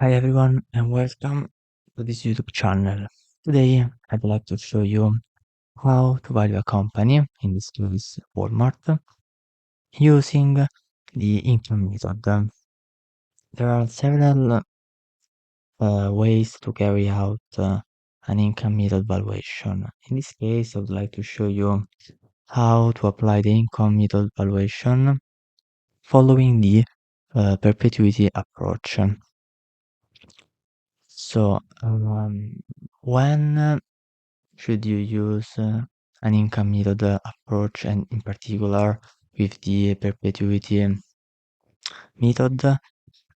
Hi everyone and welcome to this YouTube channel. Today I'd like to show you how to value a company, in this case Walmart, using the income method. There are several ways to carry out an income method valuation. In this case, I would like to show you how to apply the income method valuation following the perpetuity approach. When should you use an income method approach, and in particular with the perpetuity method?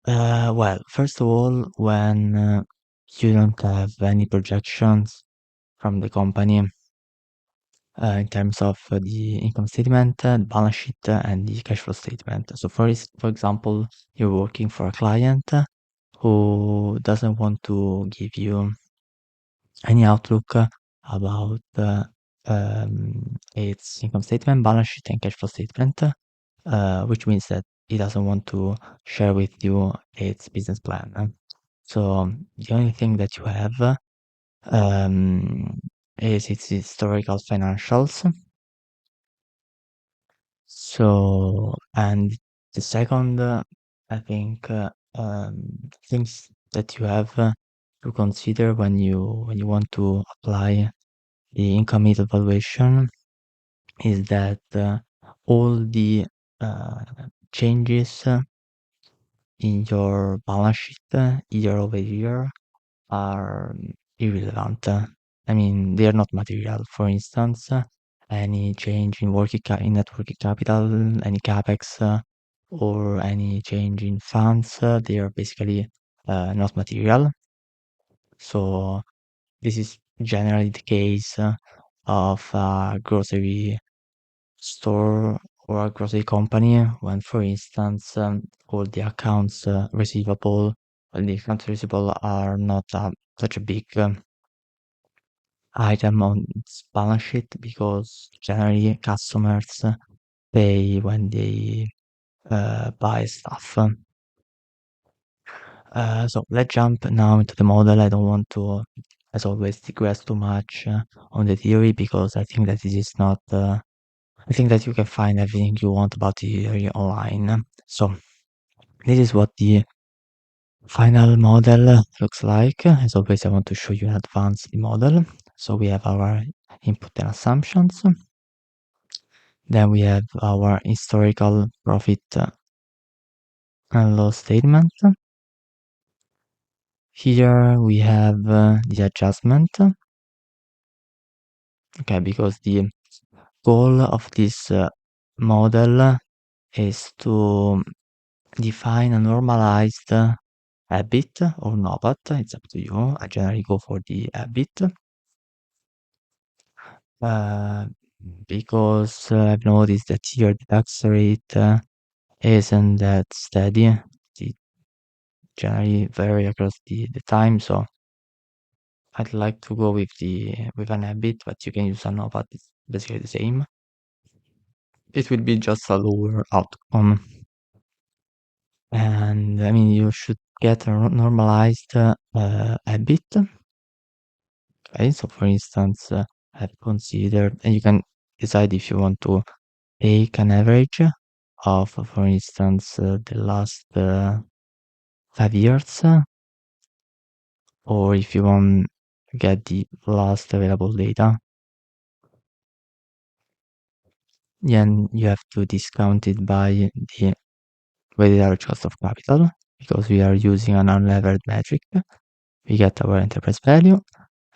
Well, first of all, when you don't have any projections from the company in terms of the income statement, balance sheet, and the cash flow statement. So, for example, you're working for a client who doesn't want to give you any outlook about its income statement, balance sheet, and cash flow statement, which means that it doesn't want to share with you its business plan. So the only thing that you have um, is its historical financials. So, and the second, I think, things that you have to consider when you want to apply the income method valuation is that all the uh, changes in your balance sheet year over year are irrelevant. I mean, they are not material. For instance, any change in in net working capital, any capex, or any change in funds, they are basically not material. So this is generally the case of a grocery store or a grocery company when, for instance, all the accounts receivable, well, the accounts receivable are not such a big item on its balance sheet because generally customers pay when they buy stuff. So let's jump now into the model. I don't want to, as always, digress too much on the theory because I think that this is not. I think that you can find everything you want about the theory online. So this is what the final model looks like. As always, I want to show you in advance the model. So we have our input and assumptions. Then we have our historical profit and loss statement. Here we have the adjustment. Okay, because the goal of this model is to define a normalized EBIT or NOPAT. It's up to you. I generally go for the EBIT uh, because I've noticed that here the tax rate isn't that steady. It generally vary across the time, so I'd like to go with an EBIT, but you can use a NOPAT. It's basically the same. It will be just a lower outcome. And I mean, you should get a normalized EBIT. Okay, so for instance, I've considered, and you can decide if you want to take an average of, for instance, the last 5 years, or if you want to get the last available data. Then you have to discount it by the weighted average cost of capital because we are using an unlevered metric. We get our enterprise value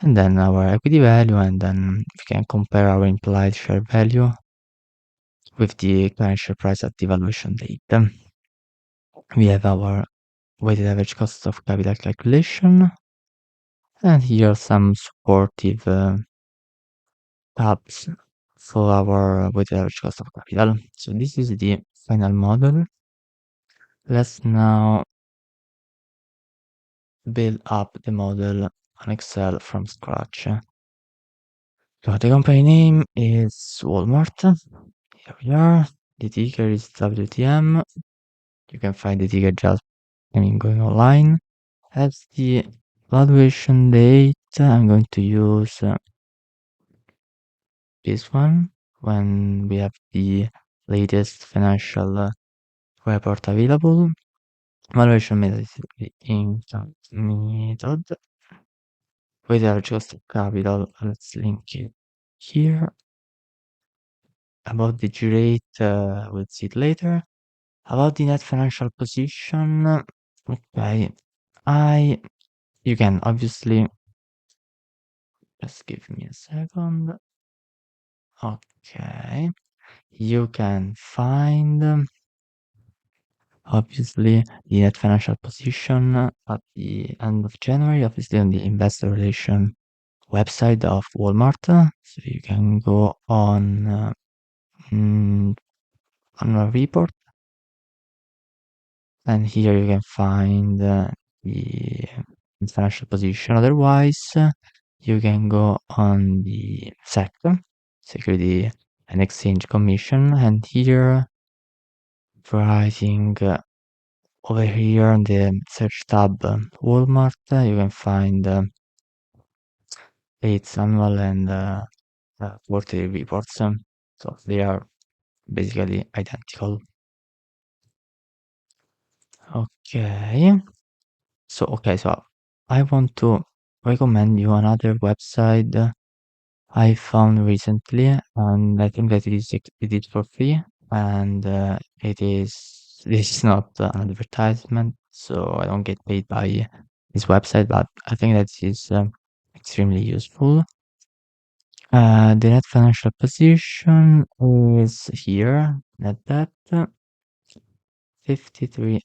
and then our equity value, and then we can compare our implied share value with the current share price at the valuation date. We have our weighted average cost of capital calculation, and here are some supportive tabs for our weighted average cost of capital. So this is the final model. Let's now build up the model on Excel from scratch. So the company name is Walmart. Here we are. The ticker is WTM. You can find the ticker just, going online. as the valuation date, I'm going to use this one when we have the latest financial report available. Valuation method is the income method with our cost of capital. Let's link it here. About the G rate, we'll see it later. About the net financial position, okay, you can obviously just give me a second. Okay, you can find obviously the net financial position at the end of January, obviously on the investor relation website of Walmart. So you can go mm, on a report, and here you can find the financial position. Otherwise, you can go on the SEC, Security and Exchange Commission, and here, writing over here on the search tab Walmart, you can find its annual and quarterly reports. So they are basically identical. Okay. So I want to recommend you another website I found recently, and I think that it is for free, and this is not an advertisement, so I don't get paid by this website, but I think that is extremely useful. The net financial position is here, net debt 53.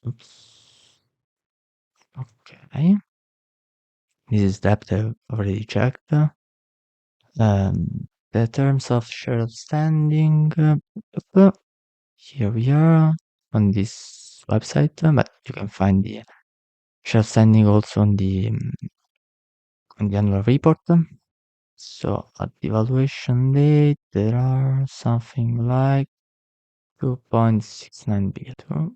Oops. Okay. This is debt I've already checked. The terms of share outstanding, here we are on this website, but you can find the share outstanding also on the annual report. So at the valuation date, there are something like 2.69 billion. 2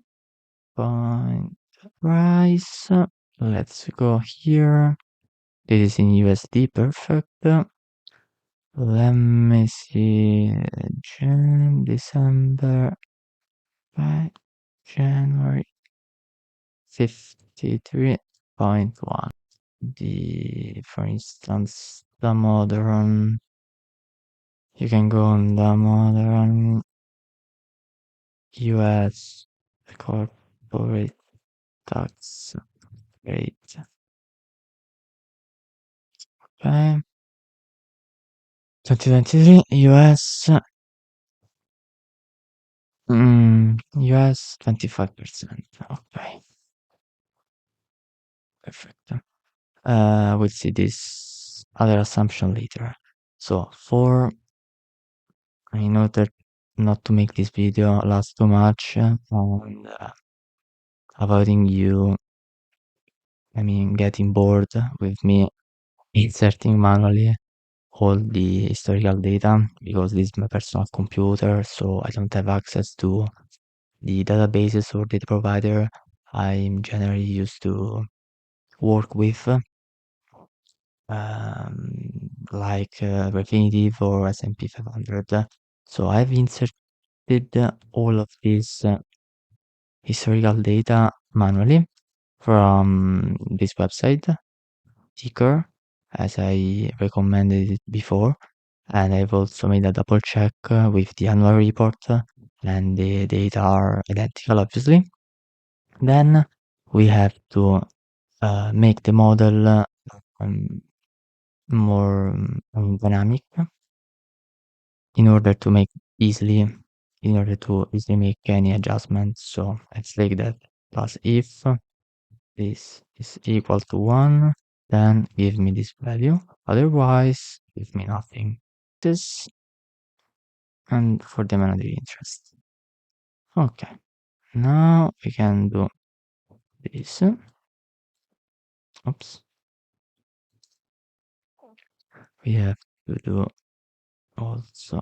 point price. Let's go here. This is in USD, perfect. Let me see. December, right? January 53.1. For instance, Damodaran. You can go on Damodaran US corporate tax rate. Okay. 2023 US US 25%. Okay. Perfect. We'll see this other assumption later. So in order not to make this video last too much, and avoiding you, getting bored with me inserting manually all the historical data, because this is my personal computer, so I don't have access to the databases or data provider I'm generally used to work with, like Refinitiv or S&P 500. So I've inserted all of this historical data manually from this website, Ticker, as I recommended it before. And I've also made a double check with the annual report, and the data are identical, obviously. Then we have to make the model more dynamic in order to easily make any adjustments. So it's like that. Plus, if this is equal to 1, then give me this value. Otherwise, give me nothing. This, and for the amount of interest. Okay. Now we can do this. Oops. We have to do also,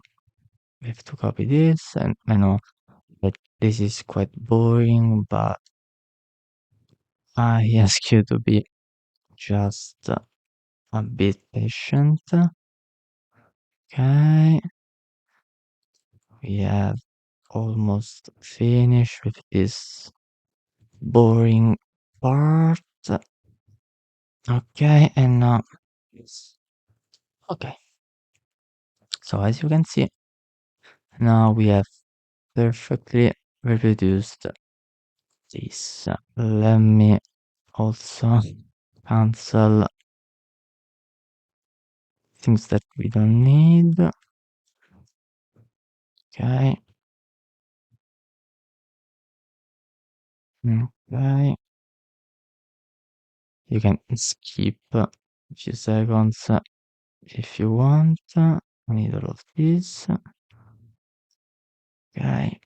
we have to copy this, and I know that this is quite boring, but I ask you to be just a bit patient. Okay, we have almost finished with this boring part. Okay, and now okay. So as you can see, now we have perfectly reproduced this. Let me also cancel things that we don't need. Okay. Okay. You can skip a few seconds if you want. I need all of this. Okay.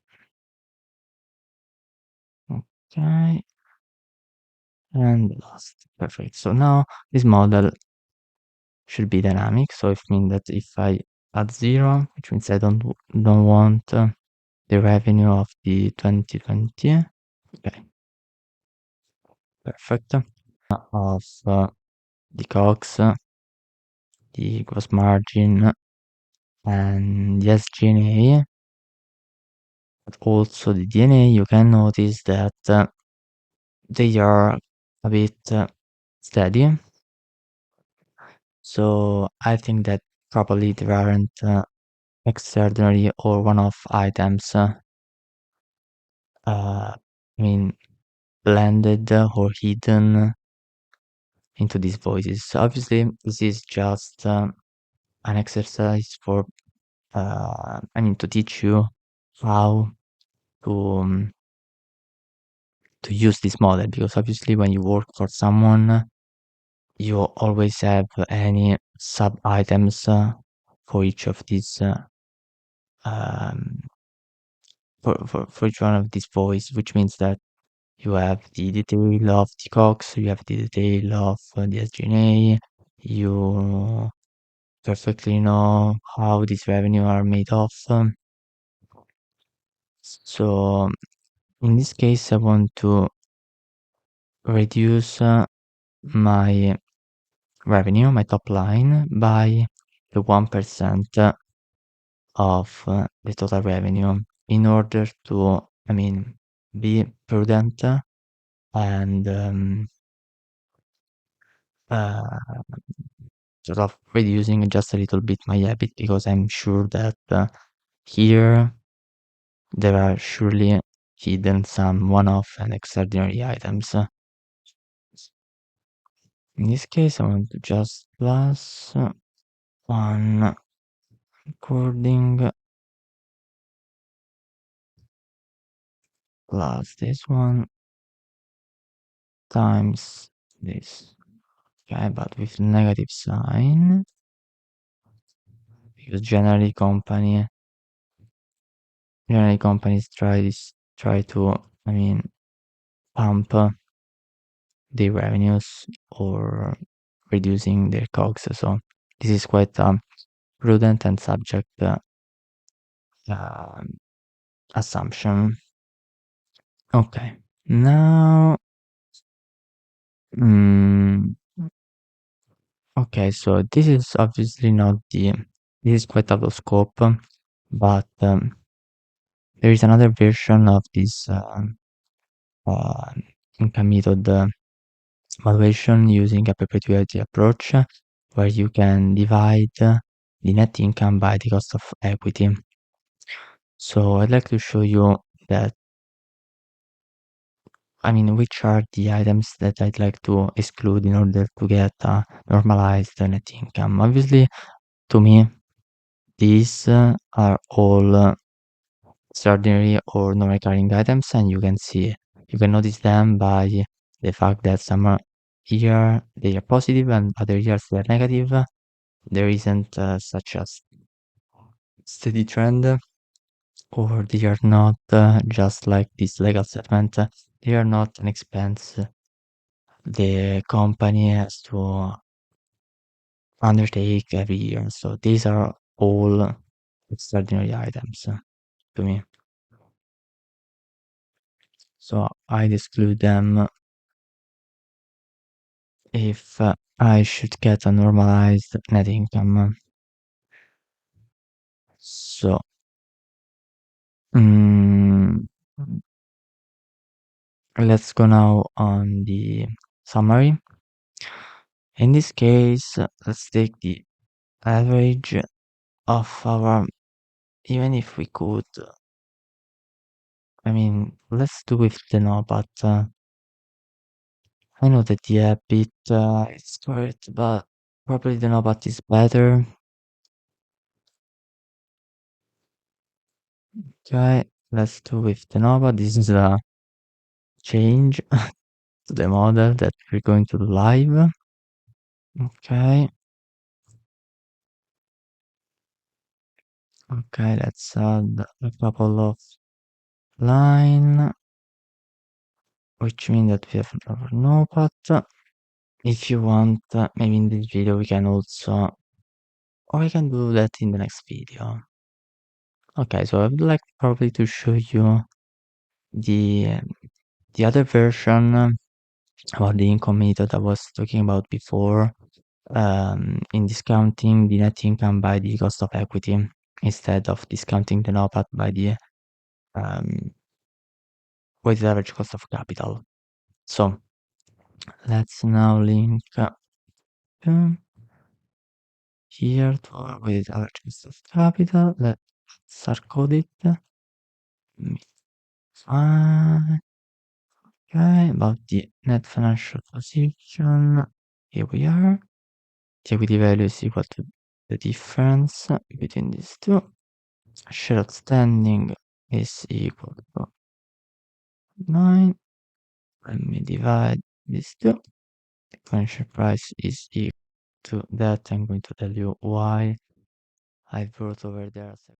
Okay. And last. Perfect. So now this model should be dynamic. So it means that if I add 0, which means I don't want the revenue of the 2020. Okay. Perfect. Of the COGS, the gross margin, and the SG&A, but also the D&A, you can notice that they are a bit steady. So I think that probably there aren't extraordinary or one-off items, I mean, blended or hidden into these voices. So obviously, this is just an exercise for, to teach you how to to use this model, because obviously when you work for someone, you always have any sub items for each of these um, for each one of these voice, which means that you have the detail of the COGS, you have the detail of the SG&A, you perfectly know how these revenue are made of. So in this case, I want to reduce my revenue, my top line, by the 1% of the total revenue in order to, be prudent and uh, sort of reducing just a little bit my habit, because I'm sure that here there are surely hidden some one-off and extraordinary items. In this case, I want to just plus one recording plus this one times this. Okay, but with negative sign, because generally companies try to, pump their revenues or reducing their COGS. So this is quite prudent and subject um, assumption. Okay, now, mm, okay, so this is obviously not this is quite out of scope, but there is another version of this uh, income method valuation using a perpetuity approach, where you can divide the net income by the cost of equity. So I'd like to show you that, which are the items that I'd like to exclude in order to get a normalized net income. Obviously, to me, these are all extraordinary or non-recurring items, and you can notice them by the fact that some year they are positive and other years they are negative. There isn't such a steady trend, or they are not just like this legal settlement. They are not an expense the company has to undertake every year. So these are all extraordinary items to me. so I'd exclude them if I should get a normalized net income. So, mm, let's go now on the summary. In this case, let's take the average of our, even if we could, I mean, let's do with the no, but I know that the habit is correct, but probably the no, but is better. Okay, let's do with the no, but this is a change to the model that we're going to do live. Okay, okay, let's add a couple of line, which means that we have our no, but if you want, maybe in this video we can also, or we can do that in the next video. Okay, so I would like probably to show you the the other version about the income method I was talking about before, in discounting the net income by the cost of equity instead of discounting the NOPAT by the um, weighted average cost of capital. So let's now link um, here to our weighted average cost of capital. Let's hard code it. Fine. Okay, about the net financial position. Here we are. The equity value is equal to the difference between these two. Share outstanding is equal to 9. Let me divide these two. The current share price is equal to that. I'm going to tell you why I brought over there.